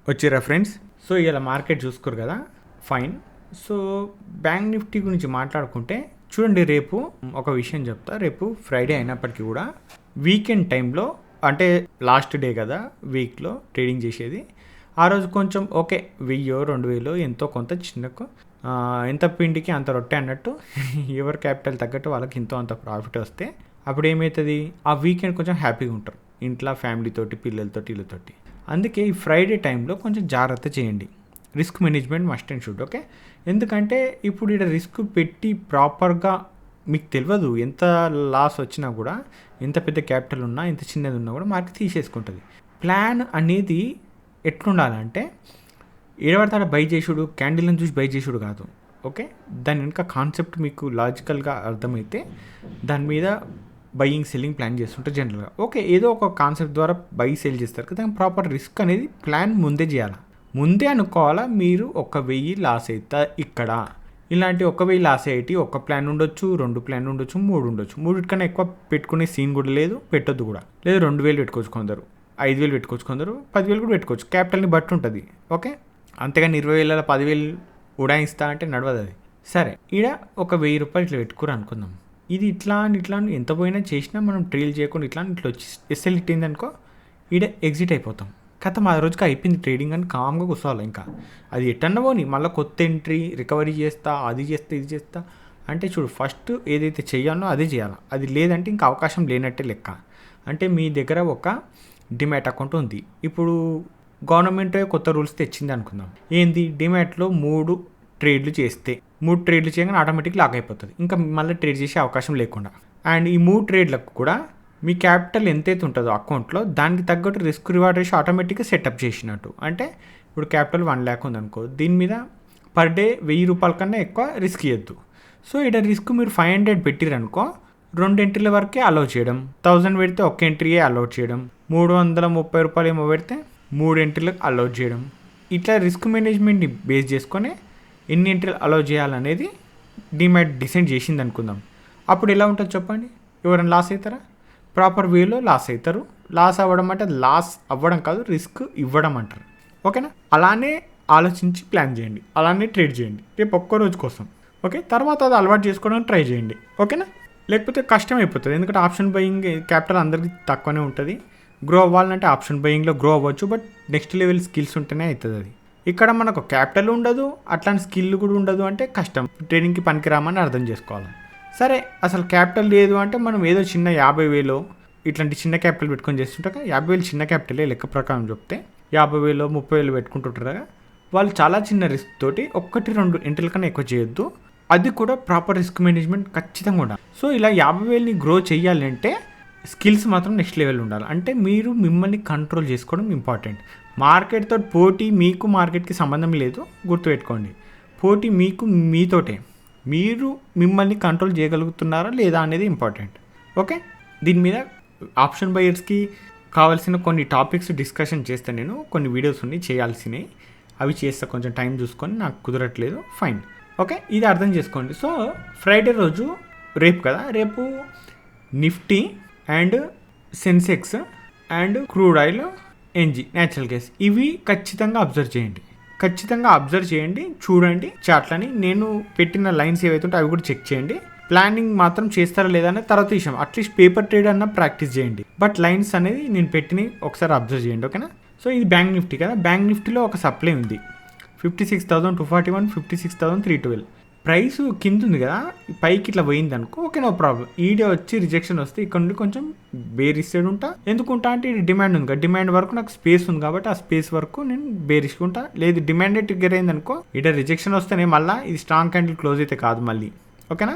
వచ్చిరా friends. So ఇలా market చూసుకోరు కదా, ఫైన్. సో బ్యాంక్ నిఫ్టీ గురించి మాట్లాడుకుంటే చూడండి, రేపు ఒక విషయం చెప్తా. రేపు ఫ్రైడే అయినప్పటికీ కూడా వీకెండ్ టైంలో, అంటే లాస్ట్ డే కదా వీక్లో ట్రేడింగ్ చేసేది, ఆ రోజు కొంచెం ఓకే 1000-2000 ఎంతో కొంత చిన్నకు ఎంత పిండికి అంత రొట్టె అన్నట్టు ఎవరి క్యాపిటల్ తగ్గట్టు వాళ్ళకి ఎంతో అంత ప్రాఫిట్ వస్తే అప్పుడు ఏమవుతుంది, ఆ వీకెండ్ కొంచెం హ్యాపీగా ఉంటారు ఇంట్లో ఫ్యామిలీతోటి, పిల్లలతోటి, వీళ్ళతోటి. అందుకే ఈ ఫ్రైడే టైంలో కొంచెం జాగ్రత్త చేయండి. Risk management must and should. Okay, ఎందుకంటే ఇప్పుడు ఇక్కడ రిస్క్ పెట్టి ప్రాపర్గా మీకు తెలియదు, ఎంత లాస్ వచ్చినా కూడా, ఎంత పెద్ద క్యాపిటల్ ఉన్నా, ఎంత చిన్నది ఉన్నా కూడా మార్కెట్ తీసేసుకుంటుంది. ప్లాన్ అనేది ఎట్లుండాలంటే ఏడవడతాడ బై చేసుడు, క్యాండిల్ని చూసి బై చేసుడు కాదు. ఓకే, దాని వెనుక కాన్సెప్ట్ మీకు లాజికల్గా అర్థమైతే దాని మీద బయింగ్ సెల్లింగ్ ప్లాన్ చేస్తుంటే జనరల్గా ఓకే, ఏదో ఒక కాన్సెప్ట్ ద్వారా బై సెల్ చేస్తారు కదా, ప్రాపర్ రిస్క్ అనేది ప్లాన్ ముందే చేయాలి. ముందే అనుకోవాలా, మీరు 1000 లాస్ అవుతా ఇక్కడ, ఇలాంటి 1000 లాస్ అయ్యేటి ఒక ప్లాన్ ఉండొచ్చు, 2 ప్లాన్ ఉండొచ్చు, 3 ఉండొచ్చు. 3 ఎక్కువ పెట్టుకునే సీన్ కూడా లేదు, పెట్టొద్దు కూడా లేదు. 2000 పెట్టుకోవచ్చు కొందరు, 5000 పెట్టుకోవచ్చు కొందరు, 10,000 కూడా పెట్టుకోవచ్చు. క్యాపిటల్ని బట్టి ఉంటుంది. ఓకే, అంతేగాని 20,000 10,000 ఉడాయిస్తా అంటే నడవదు అది. సరే, ఈడ ఒక 1000 రూపాయలు ఇట్లా పెట్టుకుని అనుకుందాం. ఇది ఇట్లా ఎంత పోయినా చేసినా మనం ట్రైల్ చేయకుండా ఇట్లా వచ్చి ఎస్ఎల్ ఇట్టింది అనుకో, ఈడ ఎగ్జిట్ అయిపోతాం. కథ ఆ రోజుకి అయిపోయింది ట్రేడింగ్ అని కామ్గా కూర్చోవాలి. ఇంకా అది ఎట్టన్నా పోని, మళ్ళీ కొత్త ఎంట్రీ, రికవరీ చేస్తా, అది చేస్తా, ఇది చేస్తా అంటే చూడు, ఫస్ట్ ఏదైతే చేయాలో అదే చేయాలి. అది లేదంటే ఇంకా అవకాశం లేనట్టే లెక్క. అంటే మీ దగ్గర ఒక డిమాట్ అకౌంట్ ఉంది. ఇప్పుడు గవర్నమెంట్ కొత్త రూల్స్ తెచ్చింది అనుకుందాం. ఏంది, డిమాట్లో 3 ట్రేడ్లు చేస్తే, 3 ట్రేడ్లు చేయగానే ఆటోమేటిక్ లాక్ అయిపోతుంది, ఇంకా మళ్ళీ ట్రేడ్ చేసే అవకాశం లేకుండా. అండ్ ఈ 3 ట్రేడ్లకు కూడా మీ క్యాపిటల్ ఎంతైతే ఉంటుందో అకౌంట్లో, దానికి తగ్గట్టు రిస్క్ రివార్డ్ రేషియో ఆటోమేటిక్గా సెటప్ చేసినట్టు. అంటే ఇప్పుడు క్యాపిటల్ 1 lakh ఉందనుకో, దీని మీద పర్ డే 1000 రూపాయల కన్నా ఎక్కువ రిస్క్ ఇవ్వద్దు. సో ఇక్కడ రిస్క్ మీరు 500 పెట్టిరనుకో, 2 ఎంట్రీల వరకే అలౌ చేయడం, 1000 పెడితే 1 ఎంట్రీయే అలౌ చేయడం, 330 రూపాయలు ఏమో పెడితే 3 ఎంట్రీలకు అలౌ చేయడం. ఇట్లా రిస్క్ మేనేజ్మెంట్ని బేస్ చేసుకొని ఎన్ని ఎంట్రీలు అలౌ చేయాలనేది డిమాట్ డిసైడ్ చేసింది అనుకుందాం. అప్పుడు ఎలా ఉంటుంది చెప్పండి, ఎవరైనా లాస్ అవుతారా? ప్రాపర్ వేలో లాస్ అవుతారు. లాస్ అవ్వడం అంటే లాస్ అవ్వడం కాదు, రిస్క్ ఇవ్వడం అంటారు. ఓకేనా? అలానే ఆలోచించి ప్లాన్ చేయండి, అలానే ట్రేడ్ చేయండి రేపు ఒక్క రోజు కోసం. ఓకే, తర్వాత అది అలవాటు చేసుకోవడానికి ట్రై చేయండి. ఓకేనా? లేకపోతే కష్టం అయిపోతుంది, ఎందుకంటే ఆప్షన్ బయింగ్ క్యాపిటల్ అందరికీ తక్కువనే ఉంటుంది. గ్రో అవ్వాలంటే ఆప్షన్ బయింగ్లో గ్రో అవ్వచ్చు, బట్ నెక్స్ట్ లెవెల్ స్కిల్స్ ఉంటేనే అవుతుంది అది. ఇక్కడ మనకు క్యాపిటల్ ఉండదు, అట్లాంటి స్కిల్ కూడా ఉండదు అంటే కష్టం, ట్రేడింగ్కి పనికిరామని అర్థం చేసుకోవాలి. సరే, అసలు క్యాపిటల్ లేదు అంటే మనం ఏదో చిన్న 50,000 ఇట్లాంటి చిన్న క్యాపిటల్ పెట్టుకొని చేస్తుంటాక, 50,000 చిన్న క్యాపిటలే లెక్క ప్రకారం చెప్తే, 50,000 30,000 పెట్టుకుంటుంటారు. వాళ్ళు చాలా చిన్న రిస్క్ తోటి 1-2 ఎంట్రీల కన్నా ఎక్కువ చేయొద్దు. అది కూడా ప్రాపర్ రిస్క్ మేనేజ్మెంట్ ఖచ్చితంగా ఉండాలి. సో ఇలా 50,000ని గ్రో చేయాలంటే స్కిల్స్ మాత్రం నెక్స్ట్ లెవెల్ ఉండాలి. అంటే మీరు మిమ్మల్ని కంట్రోల్ చేసుకోవడం ఇంపార్టెంట్. మార్కెట్తో పోటీ మీకు మార్కెట్కి సంబంధం లేదు, గుర్తుపెట్టుకోండి. పోటీ మీకు మీతోటే, మీరు మిమ్మల్ని కంట్రోల్ చేయగలుగుతున్నారా లేదా అనేది ఇంపార్టెంట్. ఓకే, దీని మీద ఆప్షన్ బయర్స్కి కావాల్సిన కొన్ని టాపిక్స్ డిస్కషన్ చేస్తాను నేను. కొన్ని వీడియోస్ ఉన్నాయి చేయాల్సినవి, అవి చేస్తా. కొంచెం టైం చూసుకొని, నాకు కుదరట్లేదు, ఫైన్. ఓకే, ఇది అర్థం చేసుకోండి. సో ఫ్రైడే రోజు రేపు కదా, రేపు Nifty and Sensex and crude oil, NG, natural gas, ఇవి ఖచ్చితంగా అబ్జర్వ్ చేయండి, చూడండి చాట్లని. నేను పెట్టిన లైన్స్ ఏవైతే ఉంటే అవి కూడా చెక్ చేయండి. ప్లానింగ్ మాత్రం చేస్తారా లేదా అనేది తర్వాత విషయం. అట్లీస్ట్ పేపర్ ట్రేడ్ అన్న ప్రాక్టీస్ చేయండి, బట్ లైన్స్ అనేది నేను పెట్టినవి ఒకసారి అబ్జర్వ్ చేయండి. ఓకేనా? సో ఇది బ్యాంక్ నిఫ్టీ కదా, బ్యాంక్ నిఫ్టీలో ఒక సప్లై ఉంది 56,241, 56,312. ప్రైస్ కింద ఉంది కదా, పైకి ఇట్లా పోయింది అనుకో, ఓకే, నో ప్రాబ్లం. ఈడే వచ్చి రిజెక్షన్ వస్తే ఇక్కడ నుండి కొంచెం బేరిస్టెడ్ ఉంటా. ఎందుకుంటా అంటే ఇది డిమాండ్ ఉంది కదా, డిమాండ్ వరకు నాకు స్పేస్ ఉంది కాబట్టి ఆ స్పేస్ వరకు నేను బేరిష్కుంటా. లేదు డిమాండే ట్రిగ్గర్ అయింది అనుకో, ఈడ రిజెక్షన్ వస్తేనే మళ్ళీ ఇది స్ట్రాంగ్ క్యాండిల్ క్లోజ్ అయితే కాదు మళ్ళీ. ఓకేనా?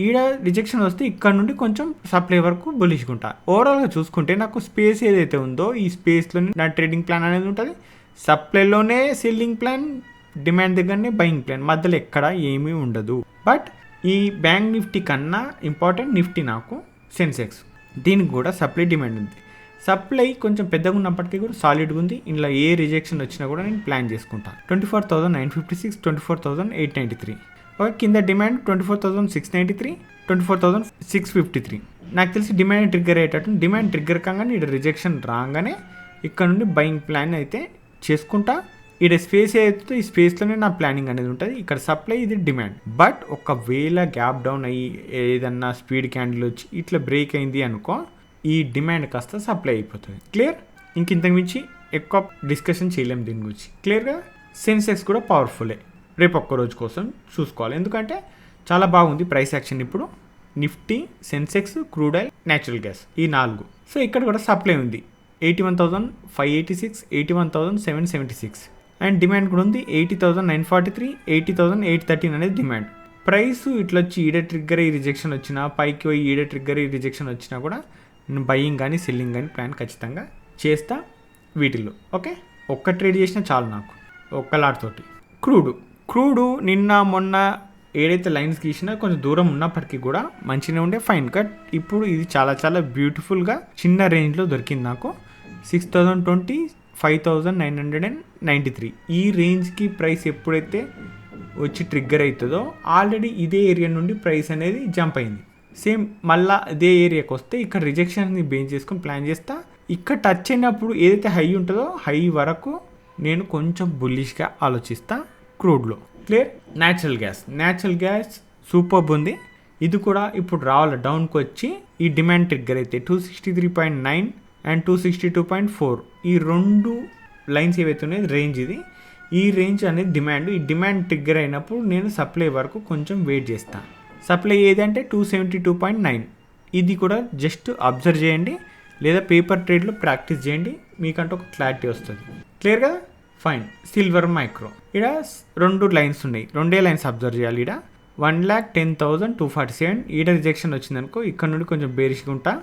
ఈడ రిజెక్షన్ వస్తే ఇక్కడ నుండి కొంచెం సప్లై వరకు బులిష్కుంటా. ఓవరాల్గా చూసుకుంటే నాకు స్పేస్ ఏదైతే ఉందో, ఈ స్పేస్లోనే నా ట్రేడింగ్ ప్లాన్ అనేది ఉంటుంది. సప్లైలోనే సెల్లింగ్ ప్లాన్, డిమాండ్ దగ్గరనే బయింగ్ ప్లాన్, మధ్యలో ఎక్కడ ఏమీ ఉండదు. బట్ ఈ బ్యాంక్ నిఫ్టీ కన్నా ఇంపార్టెంట్ నిఫ్టీ నాకు సెన్సెక్స్. దీనికి కూడా సప్లై డిమాండ్ ఉంది. సప్లై కొంచెం పెద్దగా ఉన్నప్పటికీ కూడా సాలిడ్గా ఉంది. ఇందులో ఏ రిజెక్షన్ వచ్చినా కూడా నేను ప్లాన్ చేసుకుంటాను. 24,956, 24,893. ఓకే, కింద డిమాండ్ 24,693, 24,653. నాకు తెలిసి డిమాండ్ ట్రిగ్గర్ అయ్యేటట్టు. డిమాండ్ ట్రిగ్గర్ కాగానే ఇక్కడ రిజెక్షన్ రాగానే ఇక్కడ నుండి బయింగ్ ప్లాన్ అయితే చేసుకుంటా. ఇక్కడ స్పేస్ ఏదైతే ఈ స్పేస్లోనే నా ప్లానింగ్ అనేది ఉంటుంది. ఇక్కడ సప్లై, ఇది డిమాండ్. బట్ ఒకవేళ గ్యాప్ డౌన్ అయ్యి ఏదన్నా స్పీడ్ క్యాండిల్ వచ్చి ఇట్లా బ్రేక్ అయింది అనుకో, ఈ డిమాండ్ కాస్త సప్లై అయిపోతుంది. క్లియర్? ఇంతకు మించి ఎక్కువ డిస్కషన్ చేయలేము దీని గురించి. క్లియర్గా? సెన్సెక్స్ కూడా పవర్ఫుల్లే. రేపు ఒక్క రోజు కోసం చూసుకోవాలి, ఎందుకంటే చాలా బాగుంది ప్రైస్ యాక్షన్ ఇప్పుడు. Nifty, Sensex, crude oil, natural gas, ఈ 4. సో ఇక్కడ కూడా సప్లై ఉంది 81,586, 81,776 అండ్ డిమాండ్ కూడా ఉంది 80,943, 80,813 అనేది డిమాండ్. ప్రైస్ ఇట్లా వచ్చి ఈడ ట్రిగ్గర్ ఈ రిజెక్షన్ వచ్చినా, పైకి పోయి ఈడ ట్రిగ్గర్ ఈ రిజెక్షన్ వచ్చినా కూడా నేను బయింగ్ కానీ సెల్లింగ్ కానీ ప్లాన్ ఖచ్చితంగా చేస్తా వీటిల్లో. ఓకే, ఒక్క ట్రేడ్ చేసినా చాలు నాకు, ఒక్క లాట్ తోటి. క్రూడు నిన్న మొన్న ఏదైతే లైన్స్ గీసినా కొంచెం దూరం ఉన్నప్పటికీ కూడా మంచిగా ఉండే, ఫైన్ కట్. ఇప్పుడు ఇది చాలా చాలా బ్యూటిఫుల్గా చిన్న రేంజ్లో దొరికింది నాకు. 6,020, 5,993 ఈ రేంజ్కి ప్రైస్ ఎప్పుడైతే వచ్చి ట్రిగ్గర్ అవుతుందో ఆల్రెడీ ఇదే ఏరియా నుండి ప్రైస్ అనేది జంప్ అయింది. సేమ్ మళ్ళీ అదే ఏరియాకి వస్తే ఇక్కడ రిజెక్షన్ని బేస్ చేసుకొని ప్లాన్ చేస్తా. ఇక్కడ టచ్ అయినప్పుడు ఏదైతే హై ఉంటుందో హై వరకు నేను కొంచెం బుల్లిష్గా ఆలోచిస్తా క్రూడ్లో. క్లియర్? న్యాచురల్ గ్యాస్ సూపర్బ్ ఉంది. ఇది కూడా ఇప్పుడు రావాలి డౌన్కి వచ్చి ఈ డిమాండ్ ట్రిగ్గర్ అయితే 263.9 అండ్ 262.4 ఈ 2 లైన్స్ ఏవైతే ఉన్నాయి రేంజ్ ఇది. ఈ రేంజ్ అనేది డిమాండ్. ఈ డిమాండ్ ట్రిగ్గర్ అయినప్పుడు నేను సప్లై వరకు కొంచెం వెయిట్ చేస్తాను. సప్లై ఏదంటే 272.9. ఇది కూడా జస్ట్ అబ్జర్వ్ చేయండి, లేదా పేపర్ ట్రేడ్లో ప్రాక్టీస్ చేయండి, మీకంటే ఒక క్లారిటీ వస్తుంది. క్లియర్ కదా? ఫైన్. సిల్వర్ మైక్రో ఇక్కడ 2 లైన్స్ ఉన్నాయి, 2 లైన్స్ అబ్జర్వ్ చేయాలి. ఇక్కడ 1,10,247 ఈడ రిజెక్షన్ వచ్చిందనుకో ఇక్కడ నుండి కొంచెం బేరిష్గా ఉంటా.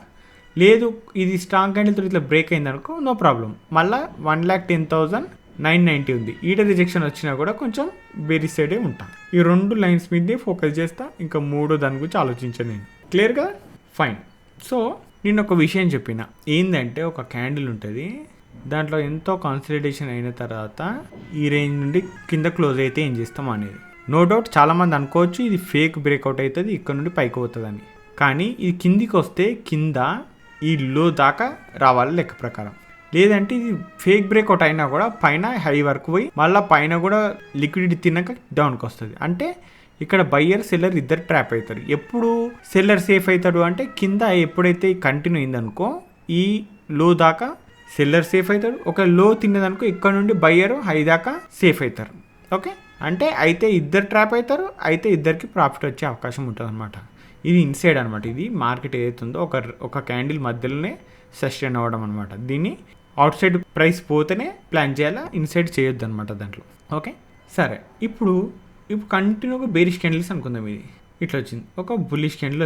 లేదు ఇది స్ట్రాంగ్ క్యాండిల్తో ఇట్లా బ్రేక్ అయిందనుకో నో ప్రాబ్లం, మళ్ళీ 1,10,990 ఉంది. ఈడ రిజెక్షన్ వచ్చినా కూడా కొంచెం బేరిష్ సైడే ఉంటా. ఈ 2 లైన్స్ మీదే ఫోకస్ చేస్తా, ఇంకా 3 దాని గురించి ఆలోచించాను నేను. క్లియర్గా? ఫైన్. సో నేను ఒక విషయం చెప్పిన ఏంటంటే, ఒక క్యాండిల్ ఉంటుంది, దాంట్లో ఎంతో కాన్సల్టేషన్ అయిన తర్వాత ఈ రేంజ్ నుండి కింద క్లోజ్ అయితే ఏం చేస్తాం అనేది. నో డౌట్ చాలామంది అనుకోవచ్చు ఇది ఫేక్ బ్రేక్అవుట్ అవుతుంది, ఇక్కడ నుండి పైకి పోతుందని. కానీ ఇది కిందికి వస్తే కింద ఈ లో దాకా రావాలి లెక్క ప్రకారం. లేదంటే ఇది ఫేక్ బ్రేక్అవుట్ అయినా కూడా పైన హై వరకు పోయి మళ్ళీ పైన కూడా లిక్విడిటీ తిన్నాక డౌన్కి వస్తుంది. అంటే ఇక్కడ బయ్యర్ సెల్లర్ ఇద్దరు ట్రాప్ అవుతారు. ఎప్పుడు సెల్లర్ సేఫ్ అవుతాడు అంటే కింద ఎప్పుడైతే కంటిన్యూ అయిందనుకో ఈ లో దాకా సెల్లర్ సేఫ్ అవుతాడు. ఒక లో తిన్నదనుకో ఇక్కడ నుండి బయ్యర్ హై దాకా సేఫ్ అవుతారు. ఓకే, అంటే అయితే ఇద్దరు ట్రాప్ అవుతారు, అయితే ఇద్దరికి ప్రాఫిట్ వచ్చే అవకాశం ఉంటుంది అనమాట. ఇది ఇన్సైడ్ అనమాట. ఇది మార్కెట్ ఏదైతుందో ఒక క్యాండిల్ మధ్యలోనే సస్టైన్ అవ్వడం అనమాట. దీన్ని అవుట్ సైడ్ ప్రైస్ పోతేనే ప్లాన్ చేయాలా, ఇన్సైడ్ చేయొద్దు అనమాట దాంట్లో. ఓకే సరే, ఇప్పుడు కంటిన్యూగా బేరిష్ క్యాండిల్స్ అనుకుందాం. ఇది ఇట్లా వచ్చింది, ఒక బుల్లిష్ క్యాండిల్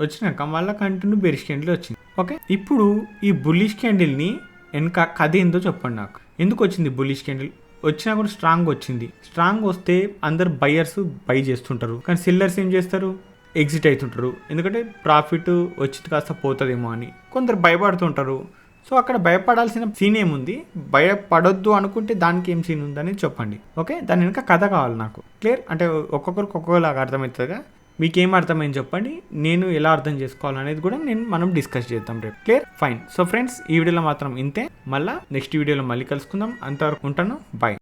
వచ్చినాక మళ్ళీ కంటిన్యూ బేరిష్ క్యాండిల్ వచ్చింది. ఓకే, ఇప్పుడు ఈ బుల్లిష్ క్యాండిల్ని వెనక కథ ఏందో చెప్పండి నాకు. ఎందుకు వచ్చింది బుల్లిష్ క్యాండిల్? వచ్చినా కూడా స్ట్రాంగ్ వచ్చింది. స్ట్రాంగ్ వస్తే అందరు బయ్యర్స్ బై చేస్తుంటారు, కానీ సెల్లర్స్ ఏం చేస్తారు? ఎగ్జిట్ అవుతుంటారు. ఎందుకంటే ప్రాఫిట్ వచ్చింది కాస్త పోతుందేమో అని కొందరు భయపడుతుంటారు. సో అక్కడ భయపడాల్సిన సీన్ ఏముంది? భయపడొద్దు అనుకుంటే దానికి ఏం సీన్ ఉందని చెప్పండి. ఓకే, దాని వెనక కథ కావాలి నాకు. క్లియర్? అంటే ఒక్కొక్కరికి ఒక్కొక్కలాగా అర్థమవుతుందిగా. మీకేం అర్థమైంది చెప్పండి, నేను ఎలా అర్థం చేసుకోవాలనేది కూడా మనం డిస్కస్ చేద్దాం రేపు. క్లియర్? ఫైన్. సో ఫ్రెండ్స్, ఈ వీడియోలో మాత్రం ఇంతే. మళ్ళీ నెక్స్ట్ వీడియోలో మళ్ళీ కలుసుకుందాం. అంతవరకు ఉంటాను. బాయ్.